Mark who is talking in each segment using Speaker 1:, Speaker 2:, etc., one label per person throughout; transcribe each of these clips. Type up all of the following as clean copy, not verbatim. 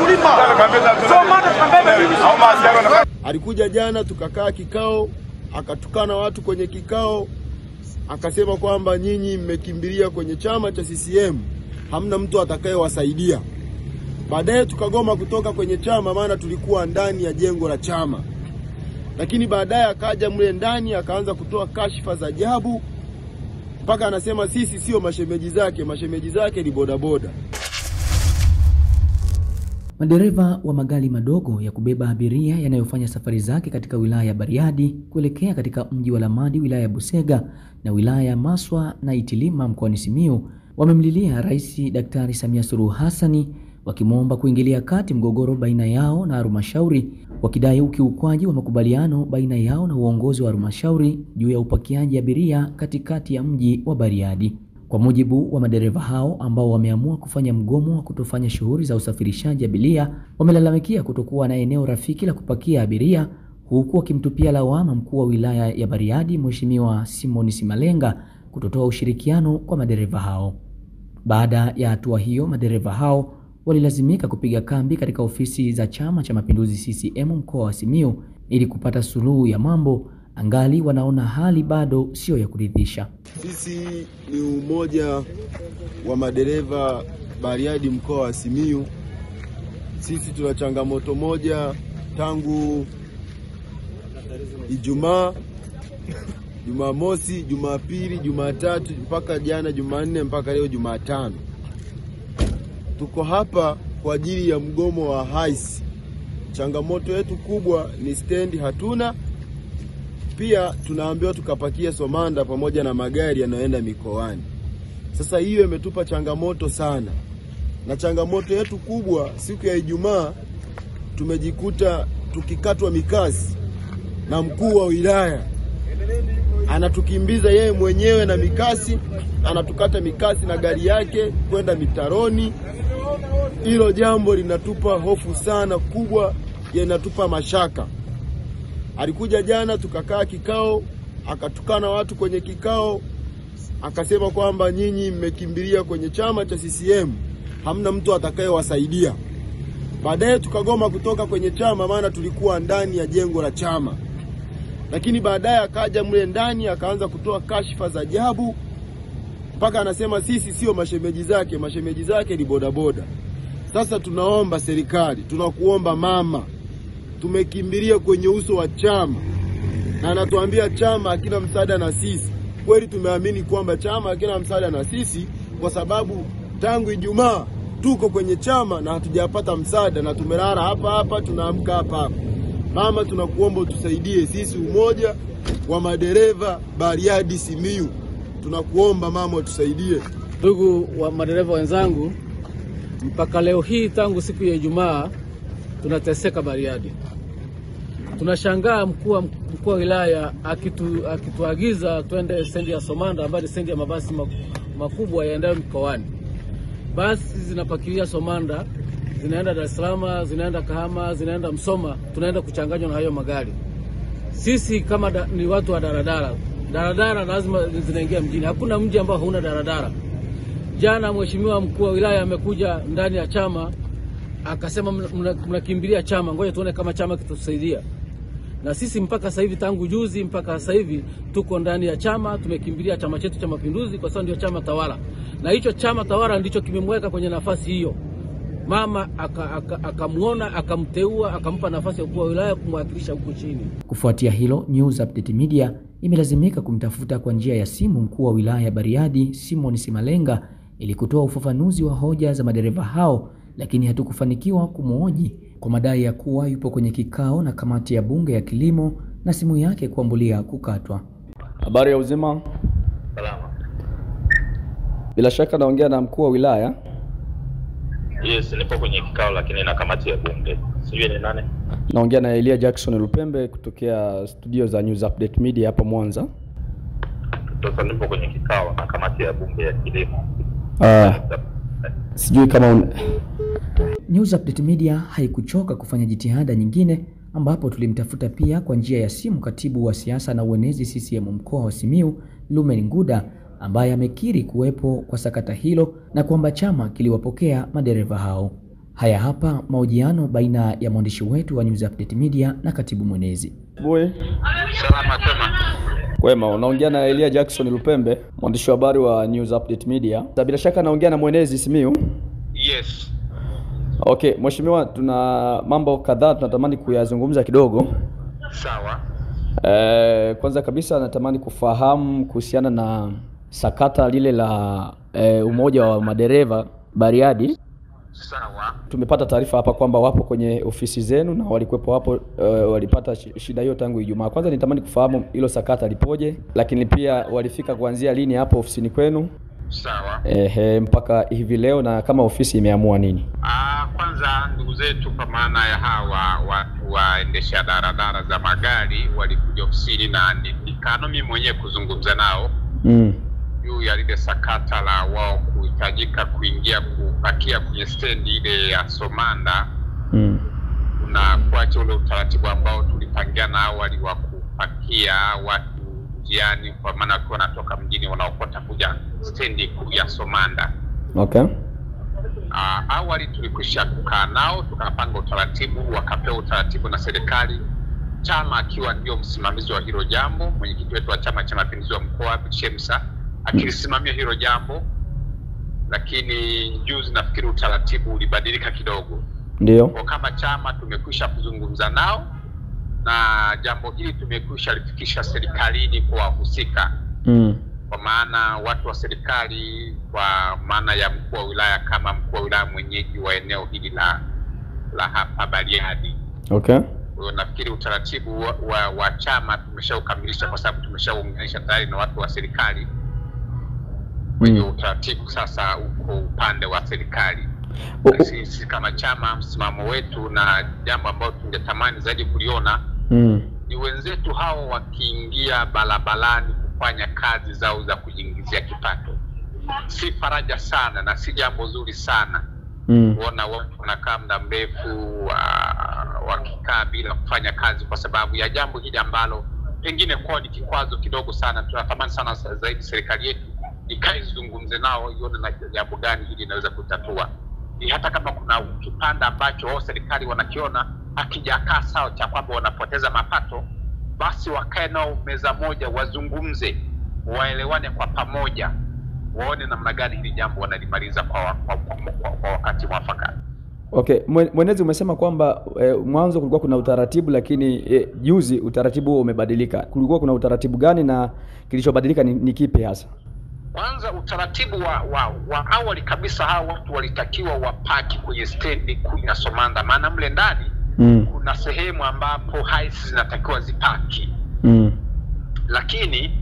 Speaker 1: wakulima.
Speaker 2: Alikuja jana tukakaa kikao, akatukana watu kwenye kikao, akasema kwamba nyinyi mmekimbilia kwenye chama cha CCM, hamna mtu atakayewasaidia. Baadaye tukagoma kutoka kwenye chama, maana tulikuwa ndani ya jengo la chama. Lakini baadaye akaja mle ndani akaanza kutoa kashfa za ajabu, mpaka anasema sisi sio mashemeji zake ni bodaboda.
Speaker 3: Madereva wa magari madogo ya kubeba abiria yanayofanya safari zake katika wilaya ya Bariadi kuelekea katika mji wa Lamadi wilaya ya Busega na wilaya ya Maswa na Itilima mkoani Simiyu wamemlilia Rais Daktari Samia Suluhu Hassan wakimwomba kuingilia kati mgogoro baina yao na halmashauri, wakidai ukiukwaji wa makubaliano baina yao na uongozi wa halmashauri juu ya upakiaji abiria katikati ya mji wa Bariadi. Kwa mujibu wa madereva hao ambao wameamua kufanya mgomo wa kutofanya shughuli za usafirishaji abiria, wamelalamikia kutokuwa na eneo rafiki la kupakia abiria, huku wakimtupia lawama mkuu wa wilaya ya Bariadi Mheshimiwa Simon Simalenga kutotoa ushirikiano kwa madereva hao. Baada ya hatua hiyo, madereva hao walilazimika kupiga kambi katika ofisi za Chama cha Mapinduzi CCM mkoa wa Simiyu ili kupata suluhu ya mambo, angali wanaona hali bado sio ya kuridhisha.
Speaker 2: Sisi ni umoja wa madereva Bariadi mkoa wa Simiyu. Sisi tuna changamoto moja tangu Ijumaa, Jumamosi, Jumapili, Jumatatu mpaka jana Jumanne mpaka leo Jumatano. Tuko hapa kwa ajili ya mgomo wa haisi. Changamoto yetu kubwa ni stendi hatuna. Pia tunaambiwa tukapakia somanda pamoja na magari yanayoenda mikoani. Sasa hiyo imetupa changamoto sana. Na changamoto yetu kubwa, siku ya Ijumaa tumejikuta tukikatwa mikasi na mkuu wa wilaya. Anatukimbiza yeye mwenyewe na mikasi, anatukata mikasi na gari yake kwenda mitaroni. Hilo jambo linatupa hofu sana kubwa, linatupa mashaka. Alikuja jana tukakaa kikao, akatukana watu kwenye kikao, akasema kwamba nyinyi mmekimbilia kwenye chama cha CCM, hamna mtu atakayewasaidia. Baadaye tukagoma kutoka kwenye chama, maana tulikuwa ndani ya jengo la chama. Lakini baadaye akaja mle ndani akaanza kutoa kashfa za ajabu, mpaka anasema sisi sio mashemeji zake ni bodaboda. Sasa tunaomba serikali, tunakuomba mama, tumekimbilia kwenye uso wa chama na anatuambia chama hakina msaada na sisi. Kweli tumeamini kwamba chama hakina msaada na sisi, kwa sababu tangu Ijumaa tuko kwenye chama na hatujapata msaada na tumelala hapa tunaamka hapa. Mama, tunakuomba utusaidie, sisi umoja wa madereva Bariadi Simiyu. Tunakuomba mama utusaidie.
Speaker 4: Ndugu wa madereva wenzangu, mpaka leo hii tangu siku ya Ijumaa tunateseka Bariadi. Tunashangaa mkuu wa wilaya akituagiza twende stendi ya Somanda, ambayo ni stendi ya mabasi makubwa yaendayo mkoani. Basi zinapakilia Somanda, zinaenda Dar es Salaam, zinaenda Kahama, zinaenda Msoma, tunaenda kuchanganywa na hayo magari. Sisi kama ni watu wa daradara lazima zinaingia mjini. Hakuna mji ambao hauna daradara. Jana mheshimiwa mkuu wa wilaya amekuja ndani ya chama, akasema mnakimbilia chama, ngoja tuone kama chama kitusaidia. Na sisi mpaka sasa hivi, tangu juzi mpaka sasa hivi tuko ndani ya chama, tumekimbilia chama chetu cha Mapinduzi kwa sababu ndio chama tawala. Na hicho chama tawala ndicho kimemweka kwenye nafasi hiyo. Mama akamuona, akamteua, akampa nafasi ya kuwa wilaya kumwakilisha huko chini.
Speaker 3: Kufuatia hilo, News Update Media imelazimika kumtafuta kwa njia ya simu mkuu wa wilaya ya Bariadi Simon Simalenga ili kutoa ufafanuzi wa hoja za madereva hao, lakini hatukufanikiwa kumhoji kwa madai ya kuwa yupo kwenye kikao na kamati ya bunge ya kilimo na simu yake kuambulia kukatwa.
Speaker 5: Habari ya uzima?
Speaker 6: Salama.
Speaker 5: Bila shaka naongea na mkuu wa wilaya?
Speaker 6: Yes, nipo kwenye kikao lakini na kamati ya bunge. Sijui ni nani?
Speaker 5: Naongea na Elia Jackson Lupembe kutokea studio za News Update Media hapa Mwanza.
Speaker 6: Sasa nipo kwenye kikao na kamati ya bunge ya kilimo.
Speaker 5: Sijui kama
Speaker 3: News Update Media haikuchoka kufanya jitihada nyingine, ambapo tulimtafuta pia kwa njia ya simu katibu wa siasa na uenezi CCM mkoa wa Simiyu Lumen Nguda, ambaye amekiri kuwepo kwa sakata hilo na kwamba chama kiliwapokea madereva hao. Haya hapa mahojiano baina ya mwandishi wetu wa News Update Media na katibu mwenezi.
Speaker 5: Boy.
Speaker 6: Salama tena.
Speaker 5: Kwema, unaongea na Elia Jackson Lupembe, mwandishi wa habari wa News Update Media. Bila shaka naongea na mwenezi Simiyu.
Speaker 6: Yes.
Speaker 5: Okay, mheshimiwa, tuna mambo kadhaa tunatamani kuyazungumza kidogo.
Speaker 6: Sawa.
Speaker 5: Kwanza kabisa natamani kufahamu kuhusiana na sakata lile la umoja wa madereva Bariadi.
Speaker 6: Sawa.
Speaker 5: Tumepata taarifa hapa kwamba wapo kwenye ofisi zenu na walikuwepo hapo, walipata shida hiyo tangu Ijumaa. Kwanza nitamani kufahamu hilo sakata lipoje, lakini pia walifika kuanzia lini hapo ofisini kwenu?
Speaker 6: Sawa.
Speaker 5: Mpaka hivi leo, na kama ofisi imeamua nini?
Speaker 6: Kwanza ndugu zetu kwa maana ya hawa watu waendesha daradara za magari walikuja ofisini na nikano mimi mwenyewe kuzungumza nao juu ya lile sakata la wao kuhitajika kuingia kupakia kwenye stendi ile ya Somanda na kuacha ule utaratibu ambao tulipangiana awali wa kupakia watu njiani, kwa maana wakiwa wanatoka mjini wanaokota kuja stendi kuu ya Somanda.
Speaker 5: Okay.
Speaker 6: Awali tulikwisha kukaa nao tukapanga utaratibu, wakapewa utaratibu na serikali, chama akiwa ndio msimamizi wa hilo jambo, mwenyekiti wetu wa Chama cha Mapinduzi wa mkoa Shemsa akilisimamia hilo jambo. Lakini juzi nafikiri utaratibu ulibadilika kidogo.
Speaker 5: Ndio.
Speaker 6: Kwa kama chama tumekwisha kuzungumza nao na jambo hili tumekwisha lifikisha serikalini kwa wahusika. Kwa maana watu wa serikali, kwa maana ya mkuu wa wilaya kama mkuu wa wilaya mwenyeji wa eneo hili la hapa Bariadi.
Speaker 5: Okay.
Speaker 6: Kwa nafikiri utaratibu wa chama tumeshaukamilisha kwa sababu tumeshaunganisha tayari na watu wa serikali. Kwa hiyo utaratibu sasa uko upande wa serikali. Sisi kama chama msimamo wetu na jambo ambalo tungetamani zaidi kuliona ni wenzetu hao wakiingia barabarani kufanya kazi zao za kujiingizia kipato. Si faraja sana na si jambo zuri sana kuona watu wanakaa muda mrefu wakikaa bila kufanya kazi kwa sababu ya jambo hili ambalo pengine kwa ni kikwazo kidogo sana. Tunatamani sana zaidi serikali yetu ikaizungumze nao ione na jambo gani hili inaweza kutatua. Hata kama kuna kipanda ambacho wao serikali wanakiona hakijakaa sawa cha kwamba wanapoteza mapato, basi wakae nao meza moja wazungumze, waelewane kwa pamoja, waone namna gani hili jambo wanalimaliza kwa wakati mwafaka.
Speaker 5: Okay, mwenezi umesema kwamba mwanzo kulikuwa kuna utaratibu lakini juzi utaratibu huo umebadilika. Kulikuwa kuna utaratibu gani na kilichobadilika ni kipi hasa?
Speaker 6: Kwanza utaratibu wa awali kabisa hao watu walitakiwa wapaki kwenye stendi kuu ya Somanda, maana mle ndani kuna sehemu ambapo haisi zinatakiwa zipaki. Lakini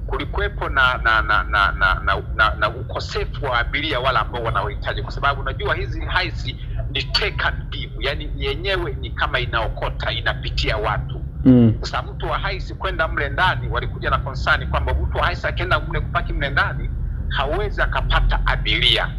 Speaker 6: kulikuwepo na ukosefu wa abiria wala ambao wanaohitaji, kwa sababu unajua hizi haisi ni take and give, yani yenyewe ni kama inaokota inapitia watu. Sasa mtu wa haisi kwenda mle ndani walikuja na concern kwamba mtu wa haisi akienda mle kupaki mle ndani hawezi akapata abiria.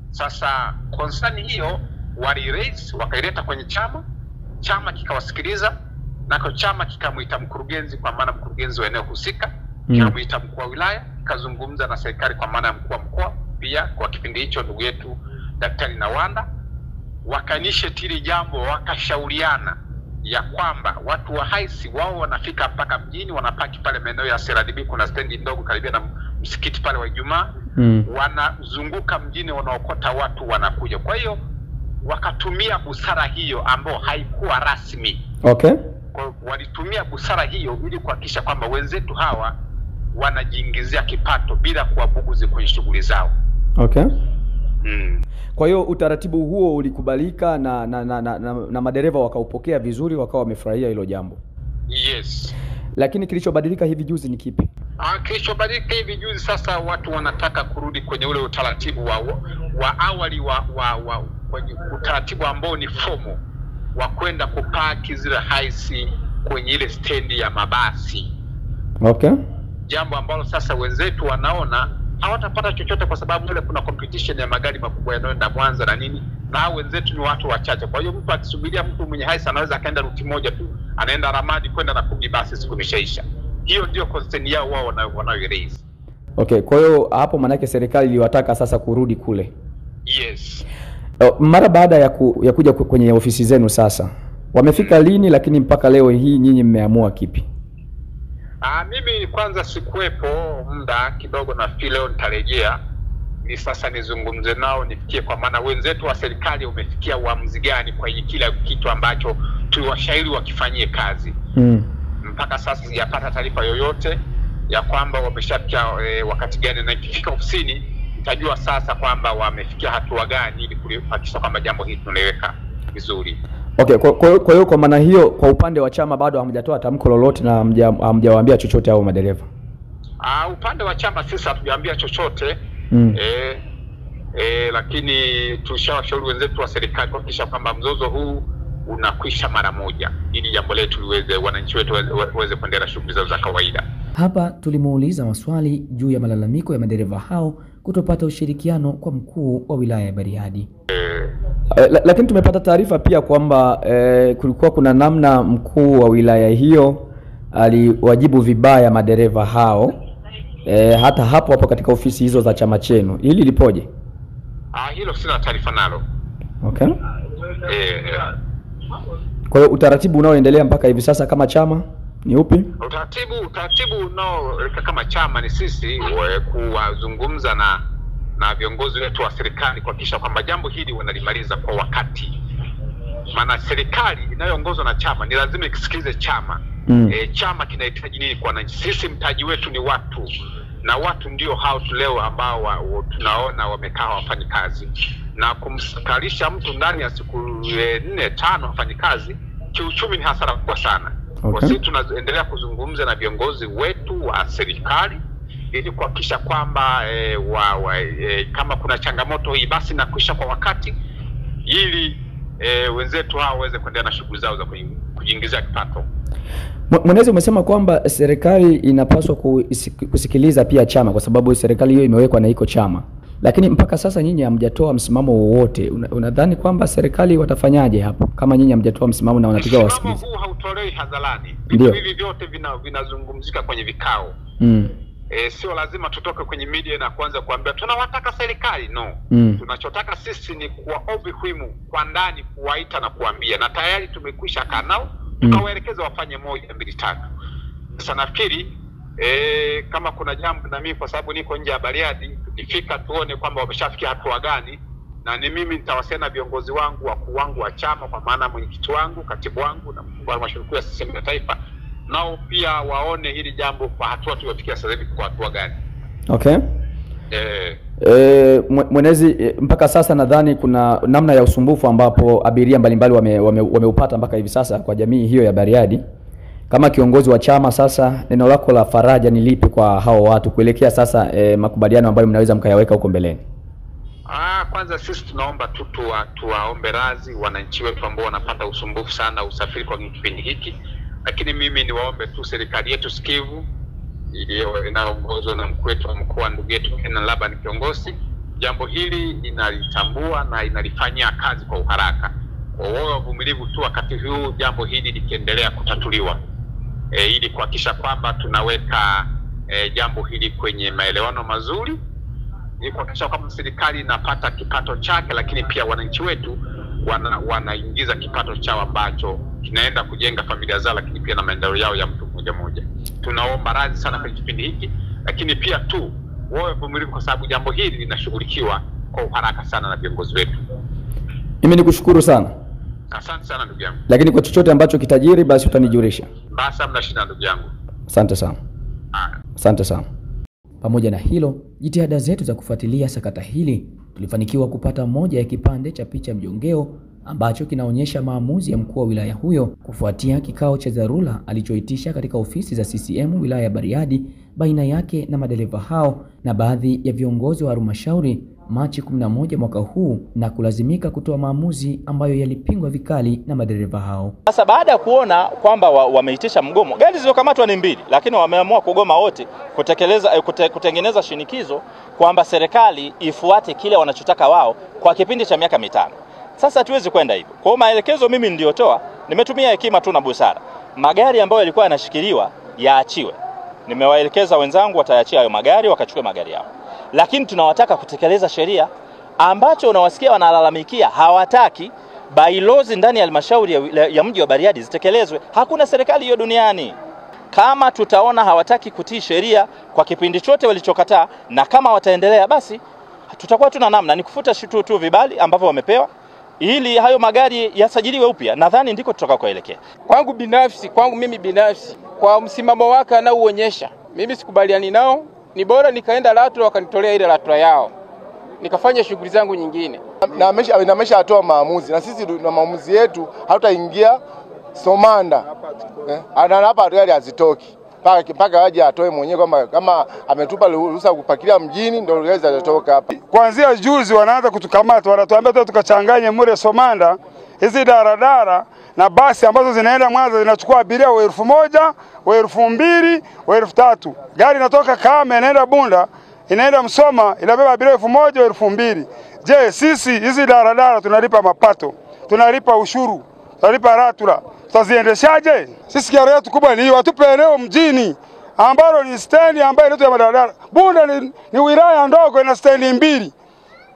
Speaker 6: Sasa concern hiyo wali-raise wakaileta kwenye chama kikawasikiliza, na kwa chama kikamuita mkurugenzi kwa maana mkurugenzi wa eneo husika, kikamuita mkuu wa wilaya, kazungumza na serikali kwa maana mkuu wa mkoa pia kwa kipindi hicho ndugu yetu Daktari Nawanda, wakanishe tili jambo, wakashauriana ya kwamba watu wa haisi wao wanafika mpaka mjini, wanapaki pale maeneo ya CRDB, kuna stendi ndogo karibia na msikiti pale wa Ijumaa, wanazunguka mjini wanaokota watu wanakuja. Kwa hiyo wakatumia busara hiyo ambao haikuwa rasmi.
Speaker 5: Okay.
Speaker 6: Kwa walitumia busara hiyo ili kuhakikisha kwamba wenzetu hawa wanajiingizia kipato bila kuwabuguzi kwenye shughuli zao.
Speaker 5: Okay. Kwa hiyo utaratibu huo ulikubalika na madereva wakaupokea vizuri, wakawa wamefurahia hilo jambo.
Speaker 6: Yes.
Speaker 5: Lakini kilichobadilika hivi juzi ni kipi?
Speaker 6: Kilichobadilika hivi juzi sasa watu wanataka kurudi kwenye ule utaratibu wa awali kwenye utaratibu ambao ni fomo wa kwenda kupaki zile haisi kwenye ile stendi ya mabasi.
Speaker 5: Okay.
Speaker 6: Jambo ambalo sasa wenzetu wanaona hawatapata chochote kwa sababu ile kuna competition ya magari makubwa yanayoenda Mwanza na nini, na hao wenzetu ni watu wachache. Kwa hiyo mtu akisubiria mtu mwenye haisi anaweza akaenda ruti moja tu, anaenda Ramadi kwenda na kugi basi siku imeshaisha. Hiyo ndio concern yao wao wanayo-raise.
Speaker 5: Okay, kwa hiyo hapo manake serikali iliwataka sasa kurudi kule.
Speaker 6: Yes.
Speaker 5: Mara baada ya kuja kwenye ofisi zenu sasa, wamefika lini, lakini mpaka leo hii nyinyi mmeamua kipi?
Speaker 6: Mimi kwanza sikuwepo muda kidogo, na leo nitarejea ni sasa nizungumze nao nifikie, kwa maana wenzetu wa serikali umefikia uamuzi gani kwa kila kitu ambacho tuliwashauri wakifanyie kazi. Mpaka sasa sijapata taarifa yoyote ya kwamba wameshafikia wakati gani, na ikifika ofisini nitajua sasa kwamba wamefikia hatua gani ili kuhakikisha kwamba jambo hili tunaliweka vizuri.
Speaker 5: Okay, kwa hiyo kwa maana hiyo kwa upande wa chama bado hamjatoa tamko lolote na hamjawaambia chochote hao madereva?
Speaker 6: Upande wa chama sisi hatujaambia chochote. Lakini tushawashauri wenzetu wa serikali kuhakikisha kwamba mzozo huu unakwisha mara moja, ili jambo letu liweze, wananchi wetu waweze kuendelea shughuli zao za kawaida.
Speaker 3: Hapa tulimuuliza maswali juu ya malalamiko ya madereva hao kutopata ushirikiano kwa mkuu wa wilaya ya Bariadi.
Speaker 5: Lakini tumepata taarifa pia kwamba kulikuwa kuna namna mkuu wa wilaya hiyo aliwajibu vibaya madereva hao hata hapo katika ofisi hizo za chama chenu. Hili lipoje?
Speaker 6: Hilo sina taarifa nalo.
Speaker 5: Okay. Kwa hiyo utaratibu unaoendelea mpaka hivi sasa kama chama ni upi?
Speaker 6: Utaratibu unao kama chama ni sisi kuwazungumza na viongozi wetu wa serikali kuhakikisha kwamba jambo hili wanalimaliza kwa wakati. Maana serikali inayoongozwa na chama ni lazima ikisikilize chama. Chama kinahitaji nini kwa wananchi? Sisi mtaji wetu ni watu, na watu ndio hao leo ambao tunaona wamekaa wafanyi kazi, na kumsikarisha mtu ndani ya siku 4-5 wafanyi kazi kiuchumi ni hasara kubwa sana.
Speaker 5: Okay.
Speaker 6: Kwa sisi tunaendelea kuzungumza na viongozi wetu wa serikali ili kuhakikisha kwamba kama kuna changamoto hii basi nakwisha kwa wakati, ili wenzetu hao waweze kuendelea na shughuli zao za kujiingizia kipato.
Speaker 5: Mwenezi, umesema kwamba serikali inapaswa kusikiliza pia chama kwa sababu serikali hiyo imewekwa na iko chama, lakini mpaka sasa nyinyi hamjatoa msimamo wowote. Unadhani kwamba serikali watafanyaje hapo kama nyinyi hamjatoa msimamo na wanatakiwa wasikilize?
Speaker 6: Msimamo huu hautolewi hadharani. Vitu hivi vyote vinazungumzika kwenye vikao. Sio lazima tutoke kwenye media na kuanza kuambia tunawataka serikali, no. Tunachotaka sisi ni kuwaomba huimu kwa ndani, kuwaita na kuambia, na tayari tumekwisha kaa nao tukawaelekeza wafanye 1, 2, 3. Sasa nafikiri kama kuna jambo, na mimi kwa sababu niko nje ya Bariadi, tukifika tuone kwamba wameshafikia hatua gani, na ni mimi nitawasiliana na viongozi wangu, wakuu wangu wa chama, kwa maana mwenyekiti wangu, katibu wangu na mkuu wa halmashauri ya CCM ya taifa, nao pia waone hili jambo kwa hatua tuliyofikia sasa hivi kwa hatua gani.
Speaker 5: Okay. Mwenezi, mpaka sasa nadhani kuna namna ya usumbufu ambapo abiria mbalimbali wameupata mpaka hivi sasa kwa jamii hiyo ya Bariadi. Kama kiongozi wa chama sasa, neno lako la faraja ni lipi kwa hao watu kuelekea sasa makubaliano ambayo mnaweza mkayaweka huko mbeleni?
Speaker 6: Kwanza sisi tunaomba tu tuwaombe radhi wananchi wetu ambao wanapata usumbufu sana usafiri kwa kipindi hiki, lakini mimi niwaombe tu serikali yetu sikivu inayoongozwa na mkuu wetu wa mkoa ndugu yetu Kenan Laban kiongozi, jambo hili inalitambua na inalifanyia kazi kwa uharaka. Wao wavumilivu tu wakati huu jambo hili likiendelea kutatuliwa, ili kuhakikisha kwamba tunaweka jambo hili kwenye maelewano mazuri, ili kuhakikisha kwamba serikali inapata kipato chake, lakini pia wananchi wetu wanaingiza kipato chao ambacho kinaenda kujenga familia zao, lakini pia na maendeleo yao ya mtu mmoja mmoja. Tunaomba radhi sana kwa kipindi hiki, lakini pia tu wawe vumilivu kwa sababu jambo hili linashughulikiwa kwa uharaka sana na viongozi wetu.
Speaker 5: Mimi nikushukuru sana.
Speaker 6: Asante sana ndugu yangu.
Speaker 5: Lakini kwa chochote ambacho kitajiri basi utanijulisha.
Speaker 6: Basi hamna shida ndugu yangu.
Speaker 5: Asante sana. Asante sana.
Speaker 3: Pamoja na hilo, jitihada zetu za kufuatilia sakata hili, tulifanikiwa kupata moja ya kipande cha picha mjongeo ambacho kinaonyesha maamuzi ya mkuu wa wilaya huyo kufuatia kikao cha dharura alichoitisha katika ofisi za CCM wilaya ya Bariadi baina yake na madereva hao na baadhi ya viongozi wa halmashauri Machi 11 mwaka huu, na kulazimika kutoa maamuzi ambayo yalipingwa vikali na madereva hao.
Speaker 1: Sasa baada ya kuona kwamba wameitisha mgomo, gari zilizokamatwa ni 2, lakini wameamua kugoma wote kutengeneza shinikizo kwamba serikali ifuate kile wanachotaka wao kwa kipindi cha miaka 5. Sasa hatuwezi kwenda hivyo. Kwa hiyo maelekezo mimi niliyotoa, nimetumia hekima tu na busara. Magari ambayo yalikuwa yanashikiliwa yaachiwe. Nimewaelekeza wenzangu wataachia hayo magari wakachukue magari yao. Lakini tunawataka kutekeleza sheria. ambacho unawasikia wanalalamikia hawataki bylaws ndani ya halmashauri ya mji wa Bariadi zitekelezwe. Hakuna serikali hiyo duniani. Kama tutaona hawataki kutii sheria kwa kipindi chote walichokataa, na kama wataendelea, basi tutakuwa tuna namna ni kufuta tu vibali ambavyo wamepewa ili hayo magari yasajiliwe upya. Nadhani ndiko tutakakoelekea.
Speaker 7: Kwangu mimi binafsi, kwa msimamo wake anaoonyesha, mimi sikubaliani nao. Ni bora nikaenda LATRA wakanitolea ile LATRA yao, nikafanya shughuli zangu nyingine.
Speaker 2: Na ameshatoa maamuzi, na sisi na maamuzi yetu hatutaingia Somanda. Hapa gari hazitoki mpaka waje atoe mwenyewe kwamba kama ametupa ruhusa kupakilia mjini ndio gari zitatoka hapa.
Speaker 8: Kuanzia juzi wanaanza kutukamata, wanatuambia tukachanganye mure Somanda hizi daradara na basi ambazo zinaenda Mwanza zinachukua abiria wa 1000, wa 2000, wa 3000. Gari inatoka Kame inaenda Bunda, inaenda Msoma, inabeba abiria 1000, wa 2000. Je, sisi hizi daradara tunalipa mapato, tunalipa ushuru, tunalipa LATRA, tutaziendeshaje? Sisi kiaro yetu kubwa ni watupe eneo mjini ambalo ni stendi ambayo inaitwa ya daradara. Bunda ni wilaya ndogo ina stendi 2.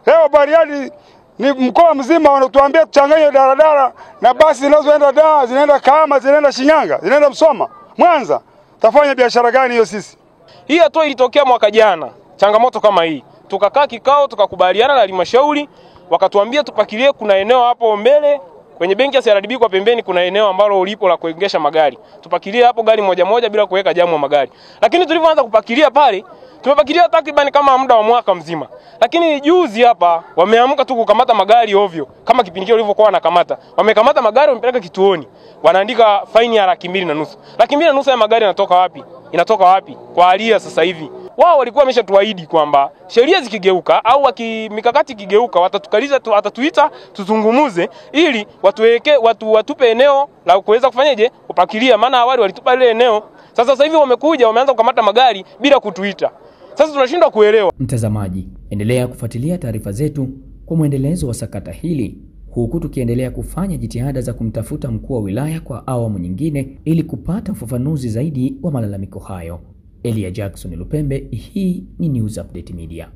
Speaker 8: Leo Bariadi ni mkoa mzima wanatuambia tuchanganye daradara na basi zinazoenda Dar, zinaenda Kahama, zinaenda Shinyanga, zinaenda Msoma, Mwanza. Tafanya biashara gani hiyo sisi?
Speaker 7: Hii hatua ilitokea mwaka jana, changamoto kama hii. Tukakaa kikao, tukakubaliana na halmashauri, wakatuambia tupakilie kuna eneo hapo mbele kwenye benki ya CRDB kwa pembeni kuna eneo ambalo ulipo la kuegesha magari. Tupakilie hapo gari moja bila kuweka jamu wa magari. Lakini tulivyoanza kupakilia pale, tumepakilia takriban kama muda wa mwaka mzima. Lakini juzi hapa wameamka tu kukamata magari ovyo kama kipindi kile walivyokuwa wanakamata. Wamekamata magari wamepeleka kituoni. Wanaandika faini ya 2.5. 2.5 ya magari yanatoka wapi? Inatoka wapi? Kwa halia sasa hivi. Wao walikuwa wameshatuahidi kwamba sheria zikigeuka au mikakati ikigeuka watatukaliza watatuita tuzungumuze ili watupe eneo la kuweza kufanyaje kupakilia, maana awali walitupa ile eneo. Sasa hivi wamekuja wameanza kukamata magari bila kutuita. Sasa tunashindwa kuelewa.
Speaker 3: Mtazamaji, endelea kufuatilia taarifa zetu kwa mwendelezo wa sakata hili, huku tukiendelea kufanya jitihada za kumtafuta mkuu wa wilaya kwa awamu nyingine ili kupata ufafanuzi zaidi wa malalamiko hayo. Elia Jackson Lupembe, hii ni News Update Media.